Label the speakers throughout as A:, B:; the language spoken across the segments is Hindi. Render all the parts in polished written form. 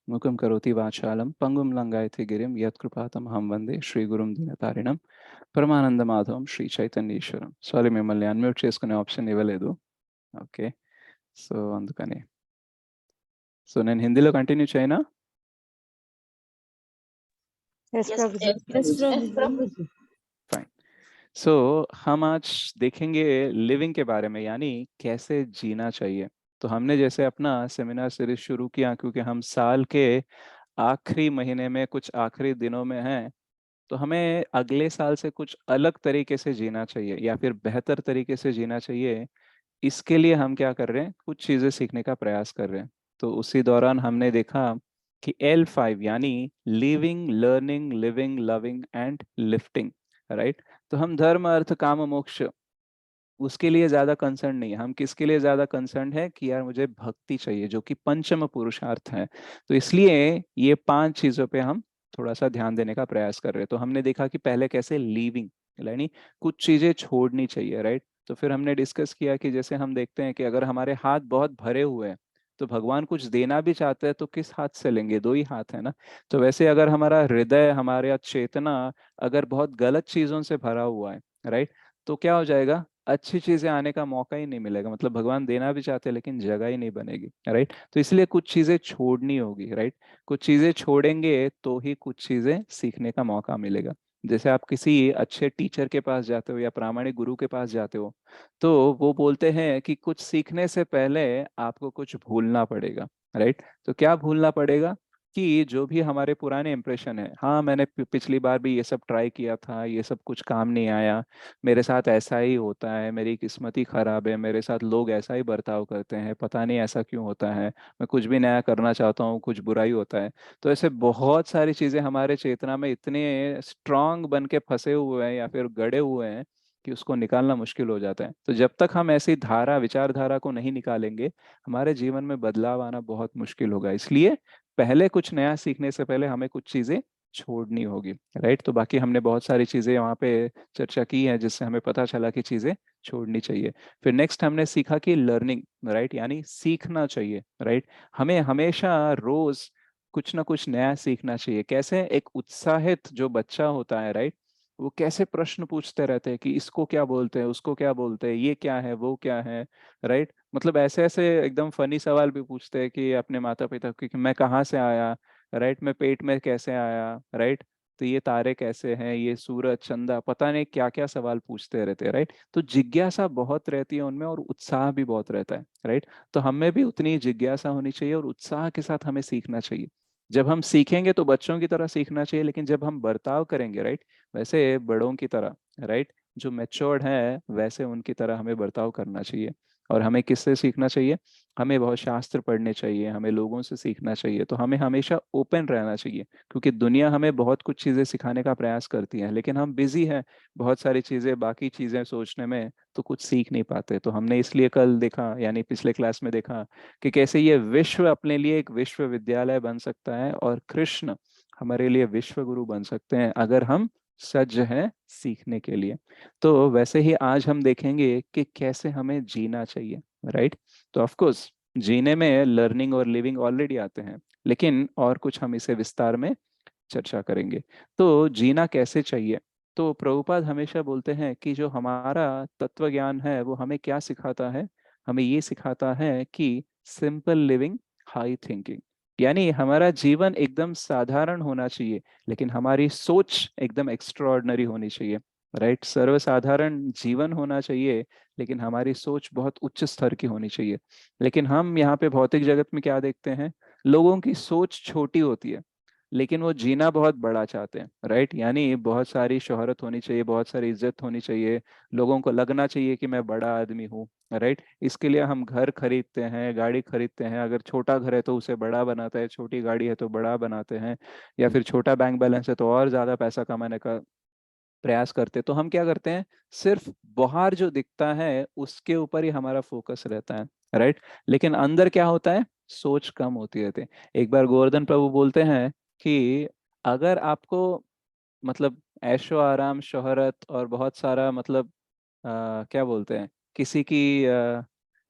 A: मुखं करोति वाचालं पंगुं लंघयति गिरिं यत्कृपातमहं वन्दे శ్రీగురుం దీనతారిణం పరమానంద మాధవం శ్రీ చైతన్యేశ్వరం. సారీ, మిమ్మల్ని అన్మ్యూట్ చేసుకునే ఆప్షన్ ఇవ్వలేదు. ఓకే, సో అందుకని నేను హిందీలో కంటిన్యూ చేయనా?
B: यस प्रभु जी।
C: यस प्रभु जी।
A: फाइन। सो हम आज देखेंगे लिविंग के बारे में, यानी कैसे जीना चाहिए। तो हमने जैसे अपना सेमिनार सीरीज शुरू किया क्योंकि हम साल के आखिरी महीने में, कुछ आखिरी दिनों में हैं, तो हमें अगले साल से कुछ अलग तरीके से जीना चाहिए या फिर बेहतर तरीके से जीना चाहिए। इसके लिए हम क्या कर रहे हैं, कुछ चीज़ें सीखने का प्रयास कर रहे हैं। तो उसी दौरान हमने देखा कि L5 यानी living, learning, living, loving and lifting, right. तो हम धर्म, अर्थ, काम, मोक्ष, उसके लिए ज्यादा कंसर्न नहीं है। हम किसके लिए ज्यादा कंसर्न है कि यार मुझे भक्ति चाहिए, जो कि पंचम पुरुषार्थ है। तो इसलिए ये 5 चीजों पे हम थोड़ा सा ध्यान देने का प्रयास कर रहे हैं। तो हमने देखा कि पहले कैसे लीविंग, यानी कुछ चीजें छोड़नी चाहिए, राइट। तो फिर हमने डिस्कस किया कि जैसे हम देखते हैं कि अगर हमारे हाथ बहुत भरे हुए हैं तो भगवान कुछ देना भी चाहते हैं तो किस हाथ से लेंगे, 2 ही हाथ है ना। तो वैसे अगर हमारा हृदय, हमारे चेतना अगर बहुत गलत चीजों से भरा हुआ है, राइट, तो क्या हो जाएगा, अच्छी चीजें आने का मौका ही नहीं मिलेगा। मतलब भगवान देना भी चाहते हैं लेकिन जगह ही नहीं बनेगी, राइट। तो इसलिए कुछ चीजें छोड़नी होगी, राइट। कुछ चीजें छोड़ेंगे तो ही कुछ चीजें सीखने का मौका मिलेगा। जैसे आप किसी अच्छे टीचर के पास जाते हो या प्रामाणिक गुरु के पास जाते हो, तो वो बोलते हैं कि कुछ सीखने से पहले आपको कुछ भूलना पड़ेगा, राइट। तो क्या भूलना पड़ेगा कि जो भी हमारे पुराने इंप्रेशन है, हाँ मैंने पिछली बार भी ये सब ट्राई किया था, ये सब कुछ काम नहीं आया, मेरे साथ ऐसा ही होता है, मेरी किस्मत ही खराब है, मेरे साथ लोग ऐसा ही बर्ताव करते हैं, पता नहीं ऐसा क्यों होता है, मैं कुछ भी नया करना चाहता हूँ कुछ बुरा ही होता है। तो ऐसे बहुत सारी चीजें हमारे चेतना में इतने स्ट्रांग बन के फंसे हुए हैं या फिर गड़े हुए हैं कि उसको निकालना मुश्किल हो जाता है। तो जब तक हम ऐसी धारा, विचारधारा को नहीं निकालेंगे, हमारे जीवन में बदलाव आना बहुत मुश्किल होगा। इसलिए पहले कुछ नया सीखने से पहले हमें कुछ चीजें छोड़नी होगी, राइट। तो बाकी हमने बहुत सारी चीजें वहाँ पे चर्चा की है जिससे हमें पता चला कि चीजें छोड़नी चाहिए। फिर नेक्स्ट हमने सीखा कि लर्निंग, राइट, यानी सीखना चाहिए, राइट। हमें हमेशा रोज कुछ ना कुछ नया सीखना चाहिए। कैसे, एक उत्साहित जो बच्चा होता है, राइट, वो कैसे प्रश्न पूछते रहते हैं कि इसको क्या बोलते हैं, उसको क्या बोलते हैं, ये क्या है, वो क्या है, राइट। मतलब ऐसे ऐसे एकदम फनी सवाल भी पूछते हैं कि अपने माता पिता को कि मैं कहाँ से आया, राइट, मैं पेट में कैसे आया, राइट, तो ये तारे कैसे हैं, ये सूरज चंदा, पता नहीं क्या क्या सवाल पूछते रहते हैं, राइट। तो जिज्ञासा बहुत रहती है उनमें और उत्साह भी बहुत रहता है, राइट। तो हमें भी उतनी जिज्ञासा होनी चाहिए और उत्साह के साथ हमें सीखना चाहिए। जब हम सीखेंगे तो बच्चों की तरह सीखना चाहिए, लेकिन जब हम बर्ताव करेंगे, राइट, वैसे बड़ों की तरह, राइट, जो मैच्योर्ड है वैसे उनकी तरह हमें बर्ताव करना चाहिए। और हमें किससे सीखना चाहिए, हमें बहुत शास्त्र पढ़ने चाहिए, हमें लोगों से सीखना चाहिए। तो हमें हमेशा ओपन रहना चाहिए क्योंकि दुनिया हमें बहुत कुछ चीज़ें सिखाने का प्रयास करती है, लेकिन हम बिजी हैं बहुत सारी चीज़ें, बाकी चीज़ें सोचने में, तो कुछ सीख नहीं पाते। तो हमने इसलिए कल देखा, यानी पिछले क्लास में देखा कि कैसे ये विश्व अपने लिए एक विश्वविद्यालय बन सकता है और कृष्ण हमारे लिए विश्व गुरु बन सकते हैं अगर हम सज्ज हैं सीखने के लिए। तो वैसे ही आज हम देखेंगे कि कैसे हमें जीना चाहिए, राइट। तो ऑफ कोर्स जीने में लर्निंग और लिविंग ऑलरेडी आते हैं, लेकिन और कुछ हम इसे विस्तार में चर्चा करेंगे। तो जीना कैसे चाहिए, तो प्रभुपाद हमेशा बोलते हैं कि जो हमारा तत्व ज्ञान है वो हमें क्या सिखाता है, हमें ये सिखाता है कि सिंपल लिविंग, हाई थिंकिंग, यानी हमारा जीवन एकदम साधारण होना चाहिए लेकिन हमारी सोच एकदम एक्स्ट्राऑर्डिनरी होनी चाहिए, राइट। सर्वसाधारण जीवन होना चाहिए लेकिन हमारी सोच बहुत उच्च स्तर की होनी चाहिए। लेकिन हम यहाँ पे भौतिक जगत में क्या देखते हैं, लोगों की सोच छोटी होती है लेकिन वो जीना बहुत बड़ा चाहते हैं, राइट। यानी बहुत सारी शोहरत होनी चाहिए, बहुत सारी इज्जत होनी चाहिए, लोगों को लगना चाहिए कि मैं बड़ा आदमी हूँ, राइट। इसके लिए हम घर खरीदते हैं, गाड़ी खरीदते हैं, अगर छोटा घर है तो उसे बड़ा बनाते हैं, छोटी गाड़ी है तो बड़ा बनाते हैं, या फिर छोटा बैंक बैलेंस है तो और ज्यादा पैसा कमाने का प्रयास करते हैं। तो हम क्या करते हैं, सिर्फ बाहर जो दिखता है उसके ऊपर ही हमारा फोकस रहता है, राइट। लेकिन अंदर क्या होता है, सोच कम होती रहती है। एक बार गोवर्धन प्रभु बोलते हैं कि अगर आपको मतलब ऐशो आराम, शोहरत और बहुत सारा मतलब क्या बोलते हैं,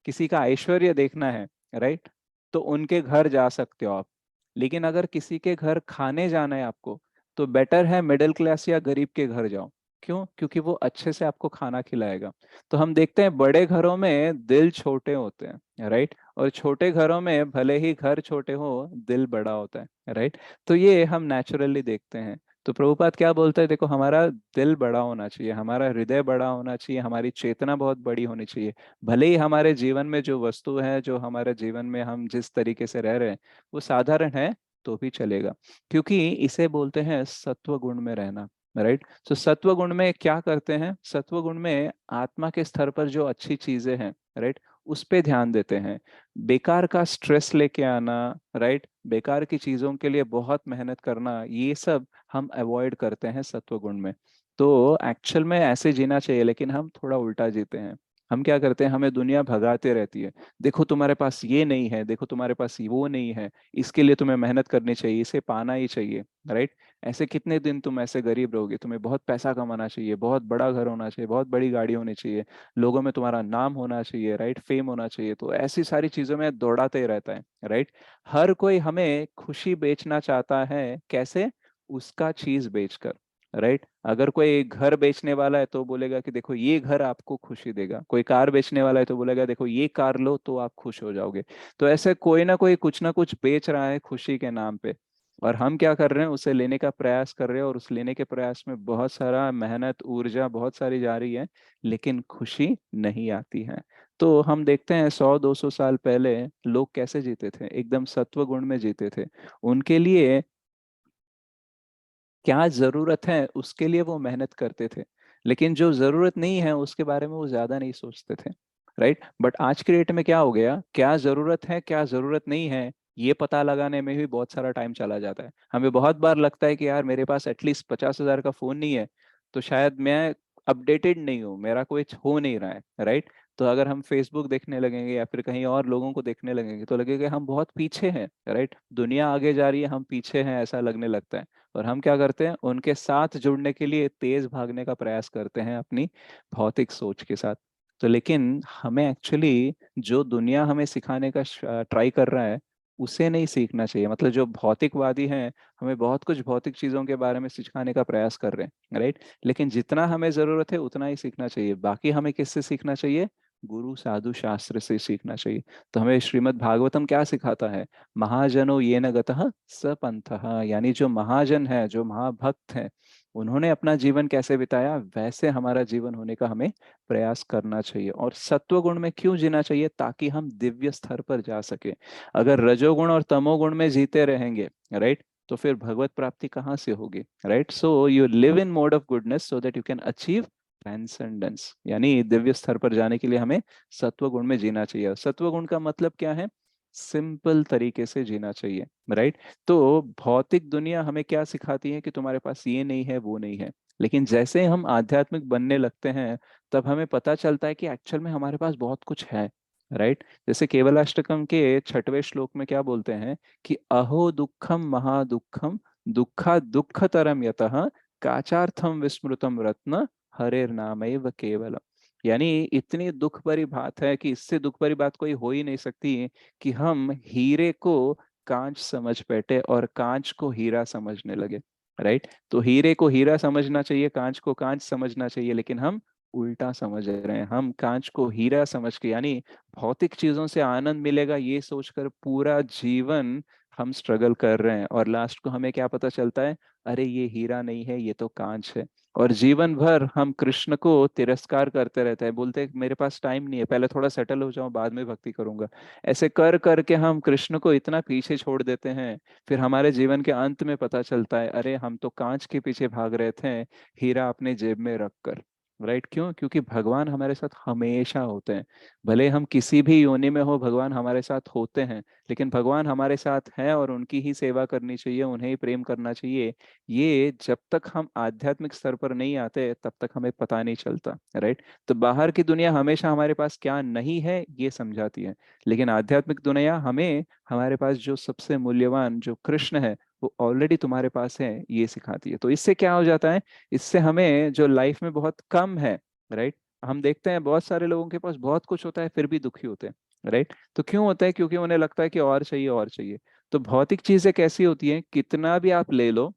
A: किसी का ऐश्वर्य देखना है, राइट, तो उनके घर जा सकते हो आप, लेकिन अगर किसी के घर खाने जाना है आपको, तो बेटर है मिडिल क्लास या गरीब के घर जाओ। क्यों? क्योंकि वो अच्छे से आपको खाना खिलाएगा। तो हम देखते हैं बड़े घरों में दिल छोटे होते हैं, राइट, और छोटे घरों में भले ही घर छोटे हो, दिल बड़ा होता है, राइट। तो ये हम नेचुरली देखते हैं। तो प्रभुपाद क्या बोलते हैं, देखो हमारा दिल बड़ा होना चाहिए, हमारा हृदय बड़ा होना चाहिए, हमारी चेतना बहुत बड़ी होनी चाहिए। भले ही हमारे जीवन में जो वस्तु है, जो हमारे जीवन में हम जिस तरीके से रह रहे हैं वो साधारण है, तो भी चलेगा। क्योंकि इसे बोलते हैं सत्व गुण में रहना, राइट। तो सत्व गुण में क्या करते हैं, सत्व गुण में आत्मा के स्तर पर जो अच्छी चीजें हैं, राइट, उस पे ध्यान देते हैं। बेकार का स्ट्रेस लेके आना, राइट, बेकार की चीजों के लिए बहुत मेहनत करना, ये सब हम अवॉइड करते हैं सत्व गुण में। तो एक्चुअल में ऐसे जीना चाहिए, लेकिन हम थोड़ा उल्टा जीते हैं। हम क्या करते हैं, हमें दुनिया भगाते रहती है। देखो तुम्हारे पास ये नहीं है, देखो तुम्हारे पास वो नहीं है, इसके लिए तुम्हें मेहनत करनी चाहिए, इसे पाना ही चाहिए, राइट। ऐसे कितने दिन तुम ऐसे गरीब रहोगे, तुम्हें बहुत पैसा कमाना चाहिए, बहुत बड़ा घर होना चाहिए, बहुत बड़ी गाड़ी होनी चाहिए, लोगों में तुम्हारा नाम होना चाहिए, राइट, फेम होना चाहिए। तो ऐसी सारी चीजों में दौड़ाते ही रहता है, राइट। हर कोई हमें खुशी बेचना चाहता है, कैसे? उसका चीज बेचकर, राइट। अगर कोई घर बेचने वाला है तो बोलेगा कि देखो ये घर आपको खुशी देगा, कोई कार बेचने वाला है तो बोलेगा देखो ये कार लो तो आप खुश हो जाओगे। तो ऐसे कोई ना कोई कुछ ना कुछ बेच रहा है खुशी के नाम पे। और हम क्या कर रहे हैं, उसे लेने का प्रयास कर रहे हैं, और उस लेने के प्रयास में बहुत सारा मेहनत, ऊर्जा बहुत सारी जा रही है, लेकिन खुशी नहीं आती है। तो हम देखते हैं 100-200 साल पहले लोग कैसे जीते थे, एकदम सत्व गुण में जीते थे। उनके लिए क्या जरूरत है उसके लिए वो मेहनत करते थे, लेकिन जो जरूरत नहीं है उसके बारे में वो ज्यादा नहीं सोचते थे, राइट। बट आज के डेट में क्या हो गया, क्या जरूरत है क्या जरूरत नहीं है, ये पता लगाने में भी बहुत सारा टाइम चला जाता है। हमें बहुत बार लगता है कि यार मेरे पास एटलीस्ट 50,000 का फोन नहीं है, तो शायद मैं अपडेटेड नहीं हूँ, मेरा कुछ हो नहीं रहा है, राइट। तो अगर हम फेसबुक देखने लगेंगे या फिर कहीं और लोगों को देखने लगेंगे तो लगेगा हम बहुत पीछे हैं, राइट। दुनिया आगे जा रही है, हम पीछे हैं, ऐसा लगने लगता है। और हम क्या करते हैं, उनके साथ जुड़ने के लिए तेज भागने का प्रयास करते हैं अपनी भौतिक सोच के साथ। तो लेकिन हमें एक्चुअली जो दुनिया हमें सिखाने का ट्राई कर रहा है, उसे नहीं सीखना चाहिए। मतलब जो भौतिकवादी हैं, हमें बहुत कुछ भौतिक चीजों के बारे में सिखाने का प्रयास कर रहे हैं, राइट। लेकिन जितना हमें जरूरत है उतना ही सीखना चाहिए, बाकी हमें किससे सीखना चाहिए? गुरु साधु शास्त्र से सीखना चाहिए। तो हमें श्रीमद् भागवतम क्या सिखाता है? महाजनो ये न गतः स पंथः, यानी जो महाजन है, जो महाभक्त है, उन्होंने अपना जीवन कैसे बिताया, वैसे हमारा जीवन होने का हमें प्रयास करना चाहिए। और सत्व गुण में क्यों जीना चाहिए? ताकि हम दिव्य स्तर पर जा सके। अगर रजोगुण और तमोगुण में जीते रहेंगे, राइट, तो फिर भगवत प्राप्ति कहाँ से होगी, right. So you live in mode of goodness so that you can achieve transcendence, यानी दिव्य स्तर पर जाने के लिए हमें सत्व गुण में जीना चाहिए। और सत्व गुण का मतलब क्या है? सिंपल तरीके से जीना चाहिए, राइट। तो भौतिक दुनिया हमें क्या सिखाती है कि तुम्हारे पास ये नहीं है वो नहीं है, लेकिन जैसे हम आध्यात्मिक बनने लगते हैं, तब हमें पता चलता है कि एक्चुअल में हमारे पास बहुत कुछ है, राइट। जैसे केवलाष्टकम के 6वें श्लोक में क्या बोलते हैं कि अहो दुखम महादुखम, दुखा दुखतरम यतः, काचार्थम विस्मृतम रत्न, हरेर नामैव केवलम। यानी इतनी दुख भरी बात है कि इससे दुख भरी बात कोई हो ही नहीं सकती कि हम हीरे को कांच समझ बैठे और कांच को हीरा समझने लगे, राइट। तो हीरे को हीरा समझना चाहिए, कांच को कांच समझना चाहिए, लेकिन हम उल्टा समझ रहे हैं। हम कांच को हीरा समझ के, यानी भौतिक चीजों से आनंद मिलेगा ये सोचकर पूरा जीवन हम स्ट्रगल कर रहे हैं, और लास्ट को हमें क्या पता चलता है? अरे ये हीरा नहीं है, ये तो कांच है। और जीवन भर हम कृष्ण को तिरस्कार करते रहते हैं, बोलते हैं मेरे पास टाइम नहीं है, पहले थोड़ा सेटल हो जाऊं बाद में भक्ति करूंगा। ऐसे कर करके हम कृष्ण को इतना पीछे छोड़ देते हैं, फिर हमारे जीवन के अंत में पता चलता है अरे हम तो कांच के पीछे भाग रहे थे, हीरा अपने जेब में रख कर, राइट। क्यों? क्योंकि भगवान हमारे साथ हमेशा होते हैं। भले हम किसी भी योनि में हो, भगवान हमारे साथ होते हैं। लेकिन भगवान हमारे साथ हैं और उनकी ही सेवा करनी चाहिए, उन्हें ही प्रेम करना चाहिए। ये जब तक हम आध्यात्मिक स्तर पर नहीं आते तब तक हमें पता नहीं चलता, राइट। तो बाहर की दुनिया हमेशा हमारे पास क्या नहीं है ये समझाती है, लेकिन आध्यात्मिक दुनिया हमें हमारे पास जो सबसे मूल्यवान जो कृष्ण है वो ऑलरेडी तुम्हारे पास है ये सिखाती है। तो इससे क्या हो जाता है, इससे हमें जो लाइफ में बहुत कम है, राइट। हम देखते हैं बहुत सारे लोगों के पास बहुत कुछ होता है फिर भी दुखी होते हैं, राइट। तो क्यों होता है? क्योंकि उन्हें लगता है कि और चाहिए और चाहिए। तो भौतिक चीजें कैसी होती हैं, कितना भी आप ले लो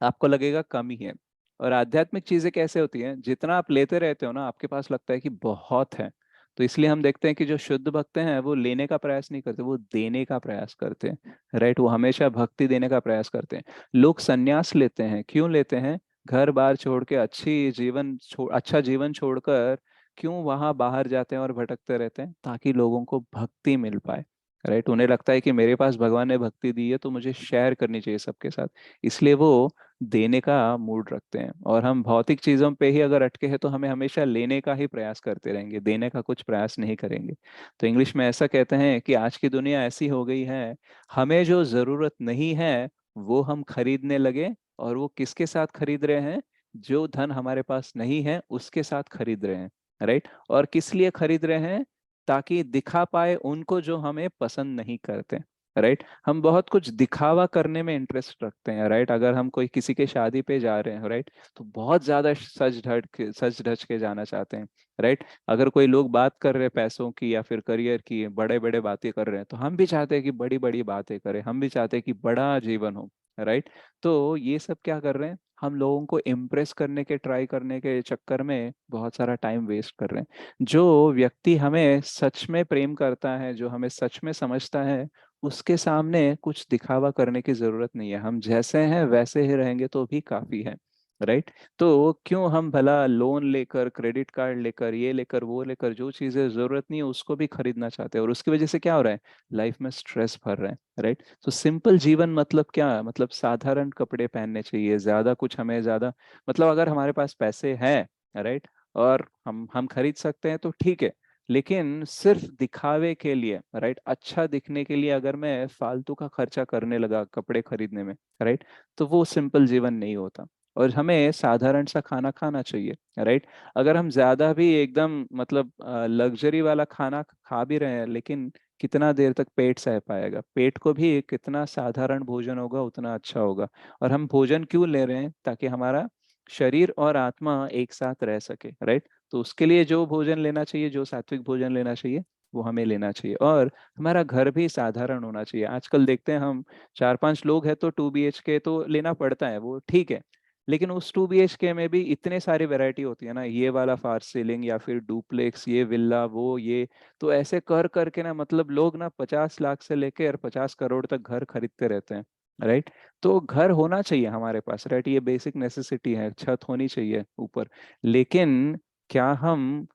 A: आपको लगेगा कम ही है। और आध्यात्मिक चीजें कैसे होती हैं, जितना आप लेते रहते हो ना आपके पास लगता है कि बहुत है। तो इसलिए हम देखते हैं कि जो शुद्ध भक्त हैं वो लेने का प्रयास नहीं करते, वो देने का प्रयास करते हैं। राइट, वो हमेशा भक्ति देने का प्रयास करते हैं। लोग संन्यास लेते हैं, क्यों लेते हैं? घर बार छोड़ के अच्छा जीवन छोड़कर क्यों वहां बाहर जाते हैं और भटकते रहते हैं? ताकि लोगों को भक्ति मिल पाए। राइट, उन्हें लगता है कि मेरे पास भगवान ने भक्ति दी है तो मुझे शेयर करनी चाहिए सबके साथ। इसलिए वो देने का मूड रखते हैं। और हम भौतिक चीजों पे ही अगर अटके हैं तो हमें हमेशा लेने का ही प्रयास करते रहेंगे, देने का कुछ प्रयास नहीं करेंगे। तो इंग्लिश में ऐसा कहते हैं कि आज की दुनिया ऐसी हो गई है, हमें जो जरूरत नहीं है वो हम खरीदने लगे। और वो किसके साथ खरीद रहे हैं? जो धन हमारे पास नहीं है उसके साथ खरीद रहे हैं। राइट, और किस लिए खरीद रहे हैं? ताकि दिखा पाए उनको जो हमें पसंद नहीं करते। राइट, हम बहुत कुछ दिखावा करने में इंटरेस्ट रखते हैं। राइट, अगर हम कोई किसी के शादी पे जा रहे हैं, राइट, तो बहुत ज्यादा सज धज के जाना चाहते हैं। राइट, अगर कोई लोग बात कर रहे हैं पैसों की या फिर करियर की, बड़े बड़े बातें कर रहे हैं, तो हम भी चाहते हैं कि बड़ी बड़ी बातें करें, हम भी चाहते हैं कि बड़ा जीवन हो। राइट, तो ये सब क्या कर रहे हैं, हम लोगों को इम्प्रेस करने के ट्राई करने के चक्कर में बहुत सारा टाइम वेस्ट कर रहे हैं। जो व्यक्ति हमें सच में प्रेम करता है, जो हमें सच में समझता है, उसके सामने कुछ दिखावा करने की जरूरत नहीं है। हम जैसे हैं वैसे ही रहेंगे तो भी काफी है। राइट, तो क्यों हम भला लोन लेकर, क्रेडिट कार्ड लेकर, ये लेकर वो लेकर, जो चीजें जरूरत नहीं है उसको भी खरीदना चाहते हैं? और उसकी वजह से क्या हो रहा है, लाइफ में स्ट्रेस भर रहा है। राइट, तो सिंपल जीवन मतलब क्या, मतलब साधारण कपड़े पहनने चाहिए, ज्यादा कुछ हमें ज्यादा, मतलब अगर हमारे पास पैसे हैं, राइट, और हम खरीद सकते हैं तो ठीक है। लेकिन सिर्फ दिखावे के लिए, राइट, अच्छा दिखने के लिए अगर मैं फालतू का खर्चा करने लगा कपड़े खरीदने में, राइट, तो वो सिंपल जीवन नहीं होता। और हमें साधारण सा खाना खाना चाहिए। राइट, अगर हम ज्यादा भी एकदम मतलब लग्जरी वाला खाना खा भी रहे हैं, लेकिन कितना देर तक पेट सह पाएगा? पेट को भी कितना साधारण भोजन होगा उतना अच्छा होगा। और हम भोजन क्यों ले रहे हैं? ताकि हमारा शरीर और आत्मा एक साथ रह सके। राइट, तो उसके लिए जो भोजन लेना चाहिए, जो सात्विक भोजन लेना चाहिए, वो हमें लेना चाहिए। और हमारा घर भी साधारण होना चाहिए। आजकल देखते हैं हम 4-5 लोग हैं तो 2 BHK तो लेना पड़ता है, वो ठीक है। लेकिन उस 2 BHK में भी इतने सारी वैरायटी होती है ना, ये वाला फास्ट सीलिंग या फिर डुप्लेक्स, ये विल्ला, वो ये, तो ऐसे कर करके ना मतलब लोग ना 50 लाख से लेकर 50 करोड़ तक घर खरीदते रहते हैं। राइट, तो घर होना चाहिए हमारे पास, राइट, ये बेसिक नेसेसिटी है, छत होनी चाहिए ऊपर। लेकिन क्या हम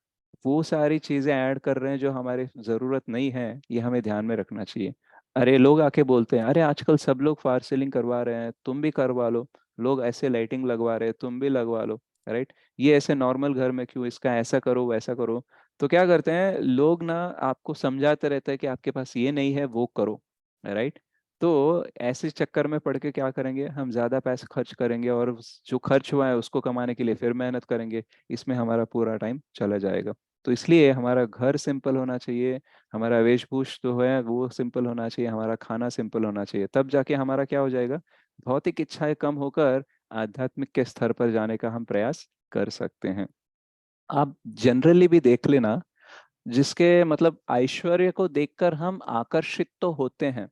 A: वो सारी चीजें ऐड कर रहे हैं जो हमारे जरूरत नहीं है? ये हमें ध्यान में रखना चाहिए। अरे लोग आके बोलते हैं, अरे आजकल सब लोग फार सीलिंग करवा रहे हैं, तुम भी करवा लो। लोग ऐसे लाइटिंग लगवा रहे हैं, तुम भी लगवा लो। राइट, ये ऐसे नॉर्मल घर में क्यों, इसका ऐसा करो वैसा करो। तो क्या करते हैं लोग ना, आपको समझाते रहते हैं कि आपके पास ये नहीं है वो करो। राइट, तो ऐसे चक्कर में पड़ के क्या करेंगे, हम ज्यादा पैसे खर्च करेंगे और जो खर्च हुआ है उसको कमाने के लिए फिर मेहनत करेंगे। इसमें हमारा पूरा टाइम चला जाएगा। तो इसलिए हमारा घर सिंपल होना चाहिए, हमारा वेशभूष जो है वो सिंपल होना चाहिए, हमारा खाना सिंपल होना चाहिए। तब जाके हमारा क्या हो जाएगा, भौतिक इच्छाएं कम होकर आध्यात्मिक के स्तर पर जाने का हम प्रयास कर सकते हैं। आप जनरली भी देख लेना, जिसके मतलब ऐश्वर्य को देखकर हम आकर्षित तो होते हैं,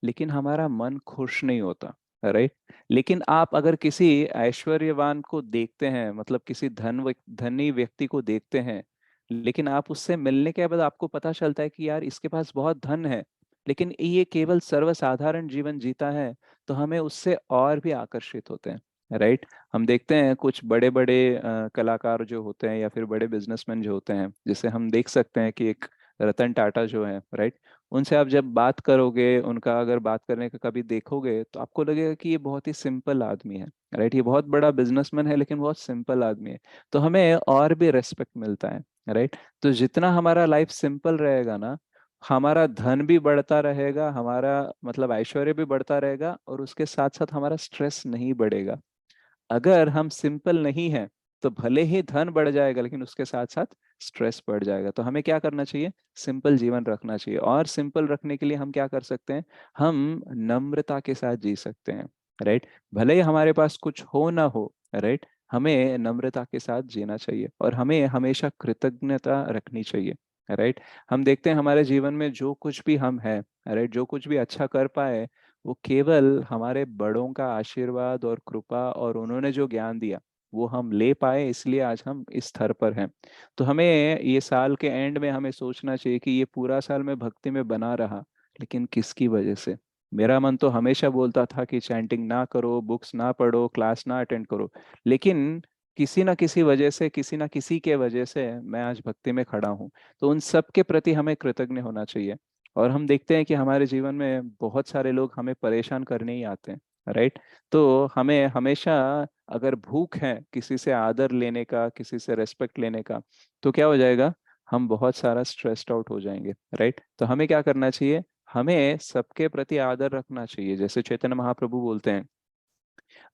A: लेकिन हमारा मन खुश नहीं होता। राइट, लेकिन आप अगर किसी ऐश्वर्यवान को देखते हैं, मतलब किसी धनी व्यक्ति को देखते हैं, लेकिन आप उससे मिलने के बाद आपको पता चलता है कि यार इसके पास बहुत धन है, लेकिन ये केवल सर्वसाधारण जीवन जीता है, तो हमें उससे और भी आकर्षित होते हैं। राइट, हम देखते हैं कुछ बड़े बड़े कलाकार जो होते हैं या फिर बड़े बिजनेसमैन जो होते हैं, जिसे हम देख सकते हैं कि एक रतन टाटा जो है, राइट, उनसे आप जब बात करोगे, उनका अगर बात करने का कभी देखोगे तो आपको लगेगा कि ये बहुत ही सिंपल आदमी है। राइट, ये बहुत बड़ा बिजनेसमैन है लेकिन बहुत सिंपल आदमी है। तो हमें और भी रेस्पेक्ट मिलता है। राइट, तो जितना हमारा लाइफ सिंपल रहेगा ना, हमारा धन भी बढ़ता रहेगा, हमारा मतलब ऐश्वर्य भी बढ़ता रहेगा, और उसके साथ साथ हमारा स्ट्रेस नहीं बढ़ेगा। अगर हम सिंपल नहीं है तो भले ही धन बढ़ जाएगा लेकिन उसके साथ साथ स्ट्रेस बढ़ जाएगा। तो हमें क्या करना चाहिए, सिंपल जीवन रखना चाहिए। और सिंपल रखने के लिए हम क्या कर सकते हैं, हम नम्रता के साथ जी सकते हैं। राइट, भले ही हमारे पास कुछ हो ना हो, राइट, हमें नम्रता के साथ जीना चाहिए और हमें हमेशा कृतज्ञता रखनी चाहिए। राइट, हम देखते हैं हमारे जीवन में जो कुछ भी हम हैं, राइट? जो कुछ भी अच्छा कर पाए वो केवल हमारे बड़ों का आशीर्वाद और कृपा और उन्होंने जो ज्ञान दिया वो हम ले पाए, इसलिए आज हम इस स्तर पर हैं। तो हमें ये साल के एंड में हमें सोचना चाहिए कि ये पूरा साल मैं भक्ति में बना रहा, लेकिन किसकी वजह से? मेरा मन तो हमेशा बोलता था कि चैंटिंग ना करो, बुक्स ना पढ़ो, क्लास ना अटेंड करो, लेकिन किसी ना किसी वजह से, किसी ना किसी के वजह से मैं आज भक्ति में खड़ा हूँ। तो उन सब के प्रति हमें कृतज्ञ होना चाहिए। और हम देखते हैं कि हमारे जीवन में बहुत सारे लोग हमें परेशान करने ही आते हैं, राइट? तो हमें हमेशा, अगर भूख है किसी से आदर लेने का, किसी से रेस्पेक्ट लेने का, तो क्या हो जाएगा? हम बहुत सारा स्ट्रेस्ड आउट हो जाएंगे, राइट? तो हमें क्या करना चाहिए? हमें सबके प्रति आदर रखना चाहिए। जैसे चैतन्य महाप्रभु बोलते हैं,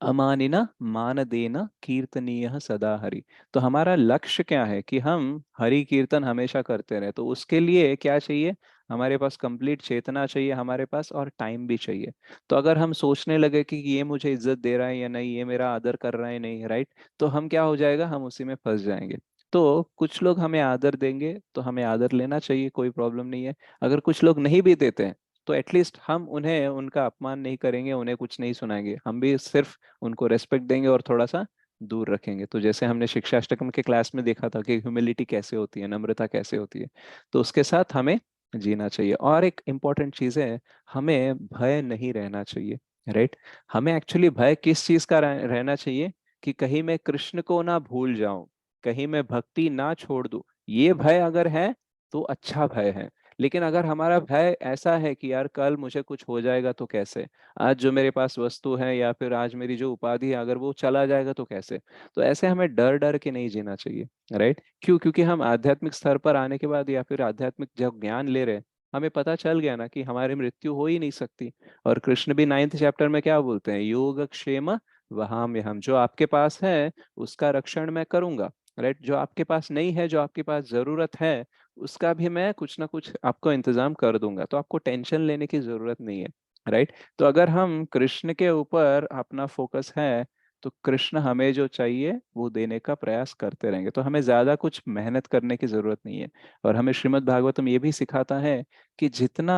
A: अमानिना मानदेना कीर्तनीय सदा हरि। तो हमारा लक्ष्य क्या है? कि हम हरि कीर्तन हमेशा करते रहे। तो उसके लिए क्या चाहिए? हमारे पास कंप्लीट चेतना चाहिए, हमारे पास और टाइम भी चाहिए। तो अगर हम सोचने लगे कि ये मुझे इज्जत दे रहा है या नहीं, ये मेरा आदर कर रहा है नहीं, राइट, तो हम क्या हो जाएगा? हम उसी में फंस जाएंगे। तो कुछ लोग हमें आदर देंगे तो हमें आदर लेना चाहिए, कोई प्रॉब्लम नहीं है। अगर कुछ लोग नहीं भी देते हैं तो एटलीस्ट हम उन्हें, उनका अपमान नहीं करेंगे, उन्हें कुछ नहीं सुनाएंगे, हम भी सिर्फ उनको रेस्पेक्ट देंगे और थोड़ा सा दूर रखेंगे। तो जैसे हमने शिक्षाष्टकम के क्लास में देखा था कि ह्यूमिलिटी कैसे होती है, नम्रता कैसे होती है, तो उसके साथ हमें जीना चाहिए। और एक इम्पॉर्टेंट चीज है, हमें भय नहीं रहना चाहिए, राइट? हमें एक्चुअली भय किस चीज का रहना चाहिए? कि कहीं मैं कृष्ण को ना भूल जाऊं, कहीं मैं भक्ति ना छोड़ दूं। ये भय अगर है तो अच्छा भय है। लेकिन अगर हमारा भय ऐसा है कि यार कल मुझे कुछ हो जाएगा तो कैसे, आज जो मेरे पास वस्तु है या फिर आज मेरी जो उपाधि है अगर वो चला जाएगा तो कैसे, तो ऐसे हमें डर डर के नहीं जीना चाहिए, राइट? क्यों? क्योंकि हम आध्यात्मिक स्तर पर आने के बाद या फिर आध्यात्मिक जब ज्ञान ले रहे हैं, हमें पता चल गया ना कि हमारी मृत्यु हो ही नहीं सकती। और कृष्ण भी 9th चैप्टर में क्या बोलते हैं? योगक्षेम वहाम्यहम। जो आपके पास है उसका रक्षण मैं करूंगा, राइट? जो आपके पास नहीं है, जो आपके पास जरूरत है, उसका भी मैं कुछ ना कुछ आपको इंतजाम कर दूंगा। तो आपको टेंशन लेने की जरूरत नहीं है, राइट? तो अगर हम कृष्ण के ऊपर अपना फोकस है तो कृष्ण हमें जो चाहिए वो देने का प्रयास करते रहेंगे। तो हमें ज्यादा कुछ मेहनत करने की जरूरत नहीं है। और हमें श्रीमद् भागवतम ये भी सिखाता है कि जितना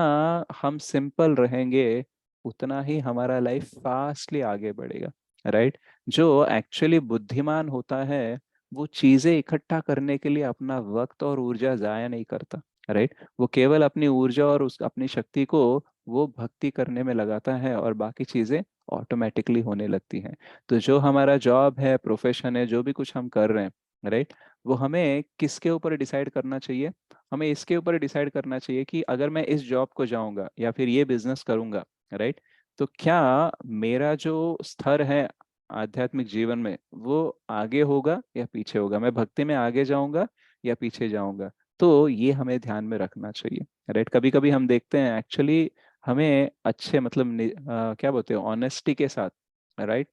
A: हम सिंपल रहेंगे उतना ही हमारा लाइफ फास्टली आगे बढ़ेगा, राइट? जो एक्चुअली बुद्धिमान होता है वो चीजें इकट्ठा करने के लिए अपना वक्त और ऊर्जा जाया नहीं करता, राइट? वो केवल अपनी ऊर्जा और उस अपनी शक्ति को वो भक्ति करने में लगाता है और बाकी चीजें ऑटोमेटिकली होने लगती हैं। तो जो हमारा जॉब है, प्रोफेशन है, जो भी कुछ हम कर रहे हैं, राइट, वो हमें किसके ऊपर डिसाइड करना चाहिए? हमें इसके ऊपर डिसाइड करना चाहिए कि अगर मैं इस जॉब को जाऊंगा या फिर ये बिजनेस करूंगा, राइट, तो क्या मेरा जो स्तर है आध्यात्मिक जीवन में वो आगे होगा या पीछे होगा? मैं भक्ति में आगे जाऊंगा या पीछे जाऊंगा? तो ये हमें ध्यान में रखना चाहिए, राइट? कभी कभी हम देखते हैं एक्चुअली हमें अच्छे मतलब क्या बोलते हैं, ऑनेस्टी के साथ, राइट,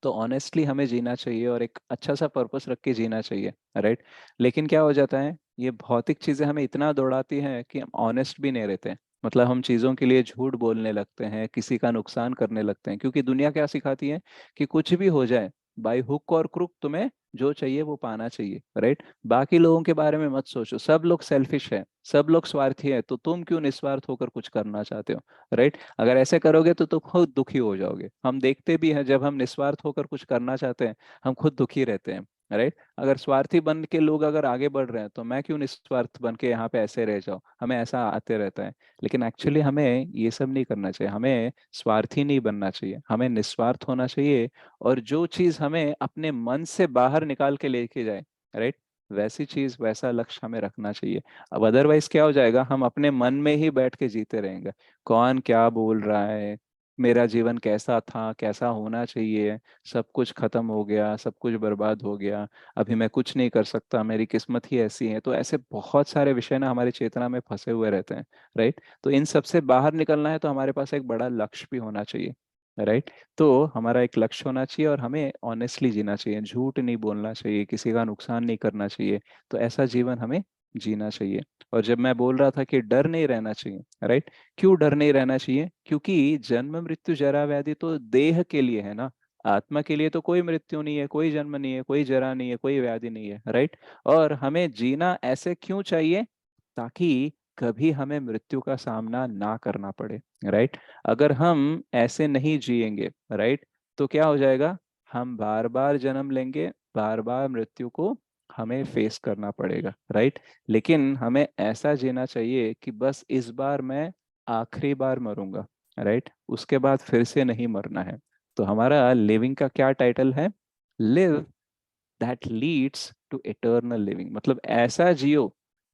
A: तो ऑनेस्टली हमें जीना चाहिए और एक अच्छा सा पर्पस रख के जीना चाहिए, राइट? लेकिन क्या हो जाता है, ये भौतिक चीजें हमें इतना दौड़ाती हैं कि हम ऑनेस्ट भी नहीं रहते हैं। मतलब हम चीजों के लिए झूठ बोलने लगते हैं, किसी का नुकसान करने लगते हैं, क्योंकि दुनिया क्या सिखाती है कि कुछ भी हो जाए, बाई हुक और क्रुक तुम्हें जो चाहिए वो पाना चाहिए, राइट? बाकी लोगों के बारे में मत सोचो, सब लोग सेल्फिश है, सब लोग स्वार्थी है, तो तुम क्यों निस्वार्थ होकर कुछ करना चाहते हो, राइट? अगर ऐसे करोगे तो तुम खुद दुखी हो जाओगे। हम देखते भी हैं जब हम निस्वार्थ होकर कुछ करना चाहते हैं हम खुद दुखी रहते हैं, राइट? अगर स्वार्थी बन के लोग अगर आगे बढ़ रहे हैं तो मैं क्यों निस्वार्थ बन के यहाँ पे ऐसे रह जाऊं, हमें ऐसा आते रहता है। लेकिन एक्चुअली हमें ये सब नहीं करना चाहिए, हमें स्वार्थी नहीं बनना चाहिए, हमें निस्वार्थ होना चाहिए। और जो चीज हमें अपने मन से बाहर निकाल के लेके जाए, राइट, वैसी चीज, वैसा लक्ष्य हमें रखना चाहिए। अब अदरवाइज क्या हो जाएगा, हम अपने मन में ही बैठ के जीते रहेंगे। कौन क्या बोल रहा है, मेरा जीवन कैसा था, कैसा होना चाहिए, सब कुछ खत्म हो गया, सब कुछ बर्बाद हो गया, अभी मैं कुछ नहीं कर सकता, मेरी किस्मत ही ऐसी है। तो ऐसे बहुत सारे विषय ना हमारी चेतना में फंसे हुए रहते हैं, राइट? तो इन सब से बाहर निकलना है तो हमारे पास एक बड़ा लक्ष्य भी होना चाहिए, राइट? तो हमारा एक लक्ष्य होना चाहिए और हमें ऑनेस्टली जीना चाहिए, झूठ नहीं बोलना चाहिए, किसी का नुकसान नहीं करना चाहिए। तो ऐसा जीवन हमें जीना चाहिए। और जब मैं बोल रहा था कि डर नहीं रहना चाहिए, राइट, क्यों डर नहीं रहना चाहिए? क्योंकि जन्म मृत्यु जरा व्याधि तो देह के लिए है ना, आत्मा के लिए तो कोई मृत्यु नहीं है, कोई जन्म नहीं है, कोई जरा नहीं है, कोई व्याधि नहीं है, राइट? और हमें जीना ऐसे क्यों चाहिए? ताकि कभी हमें मृत्यु का सामना ना करना पड़े, राइट। अगर हम ऐसे नहीं जिएंगे, राइट, तो क्या हो जाएगा, हम बार बार जन्म लेंगे, बार बार मृत्यु को हमें फेस करना पड़ेगा, राइट। लेकिन हमें ऐसा जीना चाहिए कि बस इस बार मैं आखिरी बार मरूंगा, राइट, उसके बाद फिर से नहीं मरना है। तो हमारा लिविंग का क्या टाइटल है, live that leads to eternal living, मतलब ऐसा जियो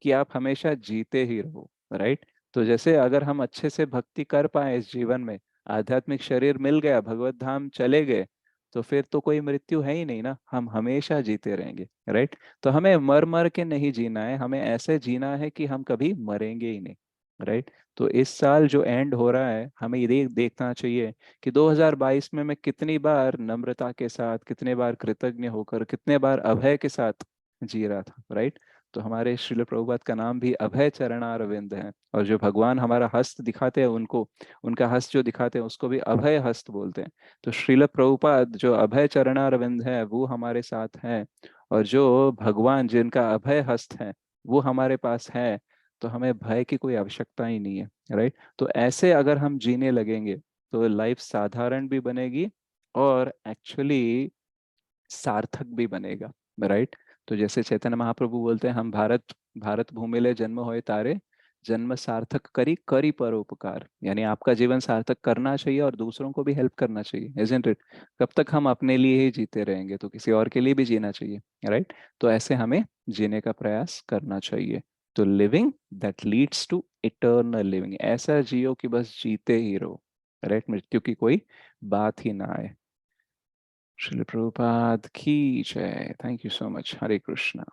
A: कि आप हमेशा जीते ही रहो, राइट। तो जैसे अगर हम अच्छे से भक्ति कर पाए इस जीवन में, आध्यात्मिक शरीर मिल गया, भगवत धाम चले गए, तो फिर तो कोई मृत्यु है ही नहीं ना, हम हमेशा जीते रहेंगे, राइट। तो हमें मर मर के नहीं जीना है, हमें ऐसे जीना है कि हम कभी मरेंगे ही नहीं, राइट। तो इस साल जो एंड हो रहा है, हमें ये देखना चाहिए कि 2022 में मैं कितनी बार नम्रता के साथ, कितने बार कृतज्ञ होकर, कितने बार अभय के साथ जी रहा था, राइट। तो हमारे श्रील प्रभुपाद का नाम भी अभय चरणारविंद है, और जो भगवान हमारा हस्त दिखाते हैं उनको, उनका हस्त जो दिखाते हैं उसको भी अभय हस्त बोलते हैं। तो श्रील प्रभुपाद जो अभय चरणारविंद है वो हमारे साथ है, और जो भगवान जिनका अभय हस्त है वो हमारे पास है, तो हमें भय की कोई आवश्यकता ही नहीं है, राइट। तो ऐसे अगर हम जीने लगेंगे तो लाइफ साधारण भी बनेगी और एक्चुअली सार्थक भी बनेगा, राइट। तो जैसे चैतन्य महाप्रभु बोलते हैं, हम भारत भारत भूमि ले जन्म होए तारे, जन्म सार्थक करी करी परोपकार, यानी आपका जीवन सार्थक करना चाहिए और दूसरों को भी हेल्प करना चाहिए, इजंट इट। कब तक हम अपने लिए ही जीते रहेंगे, तो किसी और के लिए भी जीना चाहिए, राइट। तो ऐसे हमें जीने का प्रयास करना चाहिए। तो living that leads to eternal living, ऐसा जियो कि बस जीते ही रहो, राइट, मृत्यु की कोई बात ही ना आए। श्रील प्रभुपाद की जय। Thank you so much. Hare Krishna.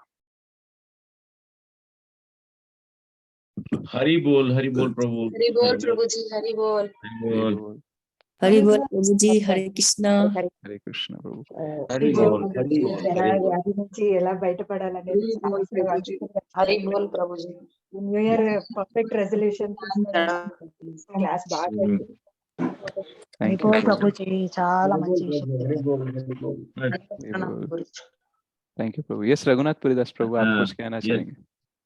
C: Hari बोल प्रभु।
B: हरि बोल प्रभु जी, हरि बोल।
C: हरि
A: हरि
C: बोल।
A: बोल।
D: हरि बोल प्रभु जी, हरे कृष्णा।
A: हरे कृष्णा प्रभु।
C: हरि बोल, हरि बोल, हरि बोल।
E: వ్యాధి నుంచి ఎలా బయటపడాలనేది
B: हरि
E: చాలా
B: बोल
E: చక్కగా
B: प्रभु जी, हरि बोल प्रभु जी।
E: New year perfect resolution class బాగా
C: हम्म।
A: थैंक
E: మీకు
A: यू प्रभु।
E: ప్రభుజీ చాలా
C: हरि बोल
E: మంచి
C: प्रभु,
E: విషయం
C: हरि बोल, हरि बोल।
A: हरि बोल। थैंक यू प्रभु। यस रघुनाथ पुरीदास प्रभु, आप कुछ कहना
C: यस,
A: चाहेंगे?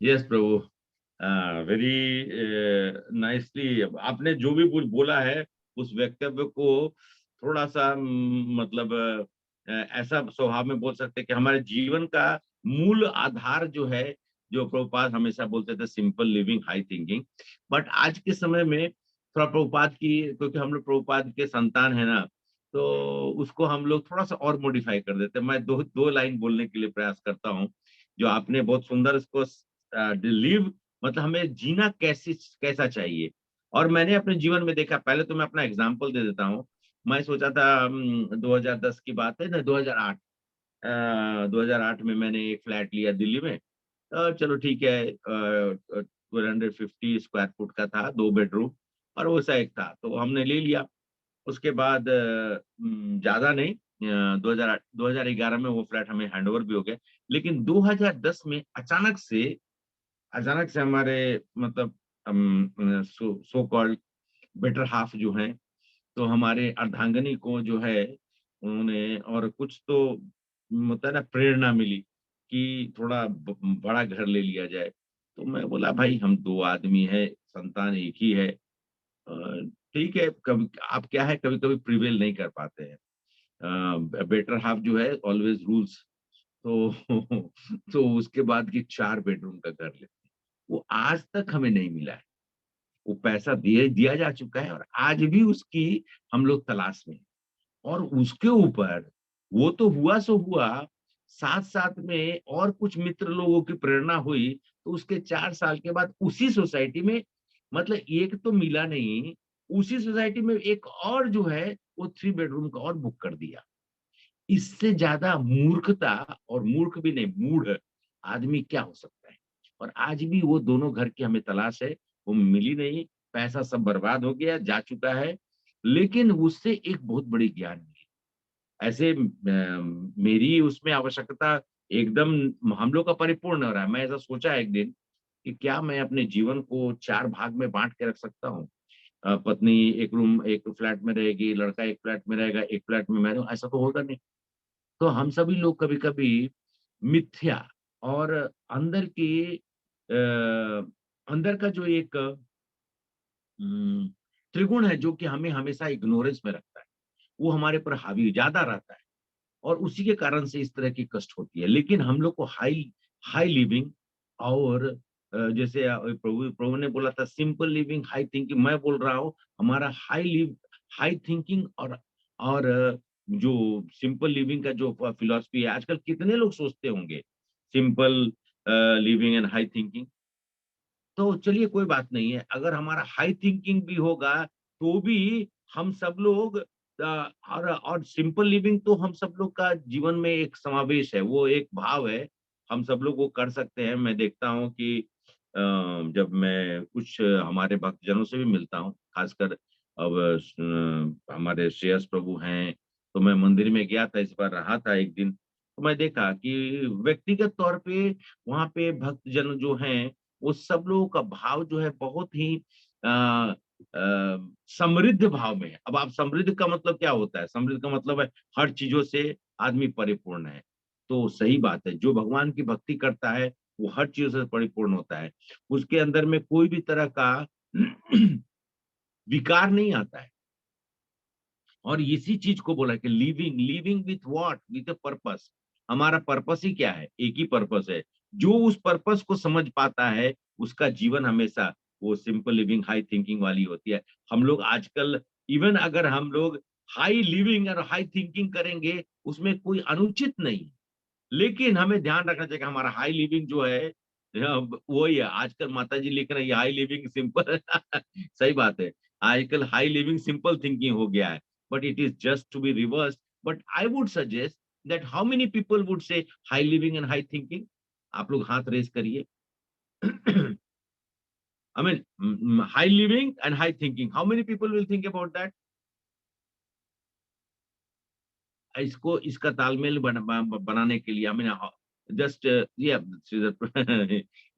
C: यस प्रभु। वेरी नाइसली आपने जो भी कुछ बोला है उस वक्तव्य को थोड़ा सा मतलब ऐसा स्वभाव में बोल सकते हैं कि हमारे जीवन का मूल आधार जो है, जो प्रभुपाद हमेशा बोलते थे, simple living high thinking. But आज के समय में थोड़ा प्रभुपाद की, क्योंकि हम लोग प्रभुपाद के संतान है ना, तो उसको हम लोग थोड़ा सा और मॉडिफाई कर देते हैं। मैं दो लाइन बोलने के लिए प्रयास करता हूँ, जो आपने बहुत सुंदर इसको लिव मतलब हमें जीना कैसा चाहिए। और मैंने अपने जीवन में देखा, पहले तो मैं अपना एग्जांपल दे देता हूँ। मैं सोचा था 2010 की बात है ना, 2008 2008 में मैंने एक फ्लैट लिया दिल्ली में। चलो ठीक है, 150 स्क्वायर फुट का था, 2 बेडरूम और वैसा एक था, तो हमने ले लिया। उसके बाद ज्यादा नहीं, 2011 में वो फ्लैट हमें हैंडओवर भी हो गया। लेकिन 2010 में अचानक से हमारे मतलब सो कॉल्ड बेटर हाफ जो हैं, तो हमारे अर्धांगनी को जो है उन्होंने और कुछ तो होता है ना, प्रेरणा मिली कि थोड़ा बड़ा घर ले लिया जाए। तो मैं बोला भाई हम 2 आदमी है, संतान एक ही है, ठीक है। कभी आप क्या है, कभी कभी प्रिवेल नहीं कर पाते हैं। बेटर हाफ जो है ऑलवेज रूल्स। तो तो उसके बाद की 4 बेडरूम का घर ले, वो आज तक हमें नहीं मिला है। वो पैसा दिया जा चुका है और आज भी उसकी हम लोग तलाश में हैं। और उसके ऊपर वो तो हुआ सो हुआ, साथ साथ में और कुछ मित्र लोगों की प्रेरणा हुई, तो उसके 4 साल के बाद उसी सोसाइटी में, मतलब एक तो मिला नहीं, उसी सोसाइटी में एक और जो है वो 3 बेडरूम का और बुक कर दिया। इससे ज्यादा मूर्खता, और मूर्ख भी नहीं, मूढ़ आदमी क्या हो सकता है। और आज भी वो दोनों घर की हमें तलाश है, वो मिली नहीं। पैसा सब बर्बाद हो गया, जा चुका है। लेकिन उससे एक बहुत बड़ी ज्ञान मिली। ऐसे मेरी उसमें आवश्यकता एकदम हम लोग का परिपूर्ण हो रहा है। मैं ऐसा सोचा एक दिन कि क्या मैं अपने जीवन को 4 भाग में बांट के रख सकता हूँ। पत्नी एक फ्लैट में रहेगी, लड़का एक फ्लैट में रहेगा, एक फ्लैट में मैं रहूं, ऐसा तो होगा नहीं। तो हम सभी लोग कभी-कभी मिथ्या और अंदर की अंदर का जो एक त्रिगुण है जो कि हमें हमेशा इग्नोरेंस में रखता है, वो हमारे पर हावी ज्यादा रहता है और उसी के कारण से इस तरह की कष्ट होती है। लेकिन हम लोग को हाई हाई लिविंग और जैसे प्रभु प्रभु ने बोला था सिंपल लिविंग हाई थिंकिंग, मैं बोल रहा हूँ हमारा हाई थिंकिंग और जो सिंपल लिविंग का जो फिलॉसफी है, आजकल कितने लोग सोचते होंगे simple living and high thinking. तो चलिए कोई बात नहीं है, अगर हमारा हाई थिंकिंग भी होगा तो भी हम सब लोग और सिंपल लिविंग तो हम सब लोग का जीवन में एक समावेश है, वो एक भाव है, हम सब लोग वो कर सकते हैं। मैं देखता हूँ कि जब मैं कुछ हमारे भक्तजनों से भी मिलता हूँ, खासकर अब हमारे श्रेयस प्रभु हैं, तो मैं मंदिर में गया था, इस बार रहा था एक दिन, तो मैं देखा कि व्यक्तिगत तौर पे वहाँ पे भक्तजन जो हैं वो सब लोगों का भाव जो है बहुत ही अ, समृद्ध भाव में है। अब आप समृद्ध का मतलब क्या होता है? समृद्ध का मतलब है हर चीजों से आदमी परिपूर्ण है। तो सही बात है, जो भगवान की भक्ति करता है वो हर चीजों से परिपूर्ण होता है, उसके अंदर में कोई भी तरह का विकार नहीं आता है। और इसी चीज को बोला कि living living with what, with a purpose. हमारा पर्पस ही क्या है? एक ही पर्पस है। जो उस पर्पस को समझ पाता है उसका जीवन हमेशा वो सिंपल लिविंग हाई थिंकिंग वाली होती है। हम लोग आजकल इवन अगर हम लोग हाई लिविंग और हाई थिंकिंग करेंगे उसमें कोई अनुचित नहीं, लेकिन हमें ध्यान रखना चाहिए कि हमारा हाई लिविंग जो है वही है। आजकल माता जी लिख रहे हैं हाई लिविंग सिंपल सही बात है, आजकल हाई लिविंग सिंपल थिंकिंग हो गया है, but it is just to be reverse. But I would suggest that how many people would say high living and high thinking? आप लोग हाथ रेस करिए। I mean high living and high thinking, how many people will think about that? इसको इसका तालमेल बनाने के लिए I mean just yeah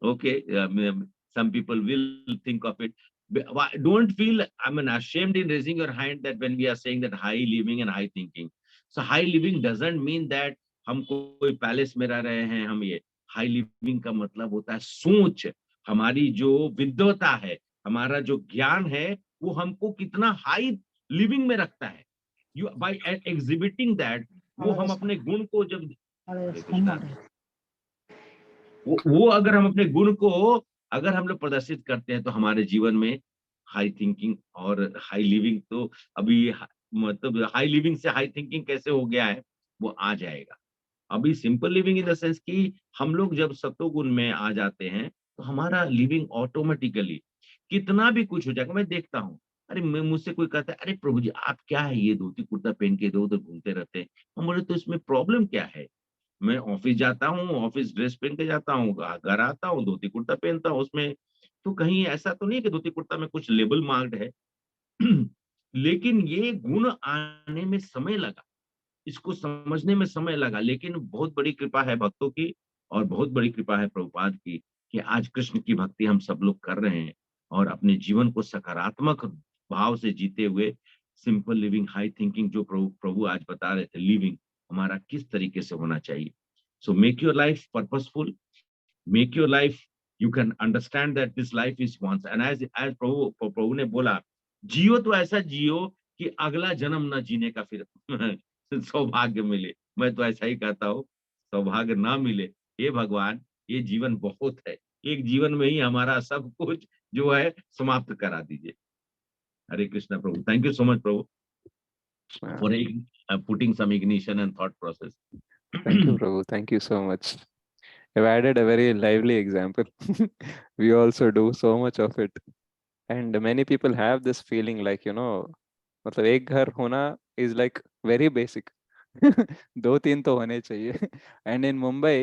C: okay, some people will think of it. Don't feel I mean ashamed in raising your hand that when we are saying that high living and high thinking, so high living doesn't mean that हम कोई पैलेस में रह रहे हैं। हम ये हाई लिविंग का मतलब होता है सोच, हमारी जो विद्वता है, हमारा जो ज्ञान है वो हमको कितना हाई लिविंग में रखता है। यू बाय एग्जिबिटिंग दैट, वो हम अपने गुण को जब हरे कृष्णा, वो अगर हम अपने गुण को अगर हम लोग प्रदर्शित करते हैं तो हमारे जीवन में हाई थिंकिंग और हाई लिविंग तो अभी मतलब हाई लिविंग से हाई थिंकिंग कैसे हो गया है वो आ जाएगा। अभी simple living in the sense कि हम लोग जब सत्वगुण में आ जाते हैं तो हमारा लिविंग ऑटोमेटिकली कितना भी कुछ हो जाएगा। मैं देखता हूँ, अरे मैं मुझसे कोई कहता है अरे प्रभु जी आप क्या है ये धोती कुर्ता पहन के इधर उधर घूमते रहते हैं, हम बोले तो इसमें प्रॉब्लम क्या है? मैं ऑफिस जाता हूँ, ऑफिस ड्रेस पहन के जाता हूँ, घर आता हूँ धोती कुर्ता पहनता हूँ, उसमें तो कहीं ऐसा तो नहीं कि धोती कुर्ता में कुछ लेबल मार्क्ड है। लेकिन ये गुण आने में समय लगा, इसको समझने में समय लगा, लेकिन बहुत बड़ी कृपा है भक्तों की और बहुत बड़ी कृपा है प्रभुपाद की कि आज कृष्ण की भक्ति हम सब लोग कर रहे हैं और अपने जीवन को सकारात्मक भाव से जीते हुए सिंपल लिविंग हाई थिंकिंग जो प्रभु प्रभु आज बता रहे थे लिविंग हमारा किस तरीके से होना चाहिए। So make your life purposeful, make your life, you can understand that this life is once and as as प्रभु ने बोला जियो तो ऐसा जियो कि अगला जन्म न जीने का फिर सौभाग्य मिले। मैं तो ऐसा ही कहता हूँ, सौभाग्य ना मिले हे भगवान, ये जीवन बहुत है, एक जीवन में ही हमारा सब कुछ जो है समाप्त करा दीजिए। हरे कृष्णा प्रभु, थैंक यू सो मच प्रभु
A: Uh,
C: for putting some ignition and thought process.
A: Thank you, Prabhu. Thank you so much. You've added a very lively example. We also do so much of it. And many people have this feeling like, मतलब एक घर होना is like very basic. दो तीन तो होने चाहिए. And in Mumbai,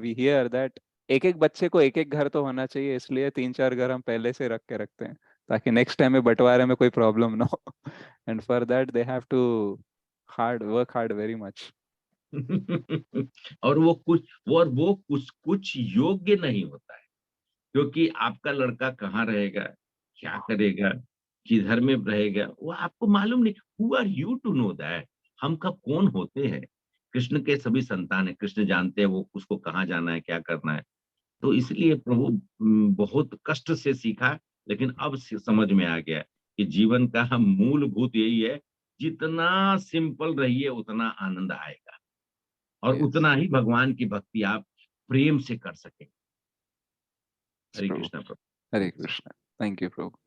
A: we hear that एक एक बच्चे को एक एक घर तो होना चाहिए, इसलिए तीन चार घर हम पहले से रख के रखते हैं ताकि नेक्स्ट टाइम में बंटवारे में कोई प्रॉब्लम ना हो. And for that they have to work hard very much.
C: और वो कुछ कुछ योग्य नहीं होता है, क्योंकि आपका लड़का कहाँ रहेगा, क्या करेगा, किधर में रहेगा, वो आपको मालूम नहीं। Who are you to know that? हम कब कौन होते हैं? कृष्ण के सभी संतान है, कृष्ण जानते हैं वो उसको कहाँ जाना है, क्या करना है। तो इसलिए प्रभु बहुत कष्ट से सीखा, लेकिन अब समझ में आ गया कि जीवन का मूलभूत यही है, जितना सिंपल रहिए उतना आनंद आएगा और
A: Yes.
C: उतना ही भगवान की भक्ति आप प्रेम से कर सकें। हरे
A: प्रभु
C: कृष्णा प्रभु।
A: Hare Krishna. Thank you Prabhu.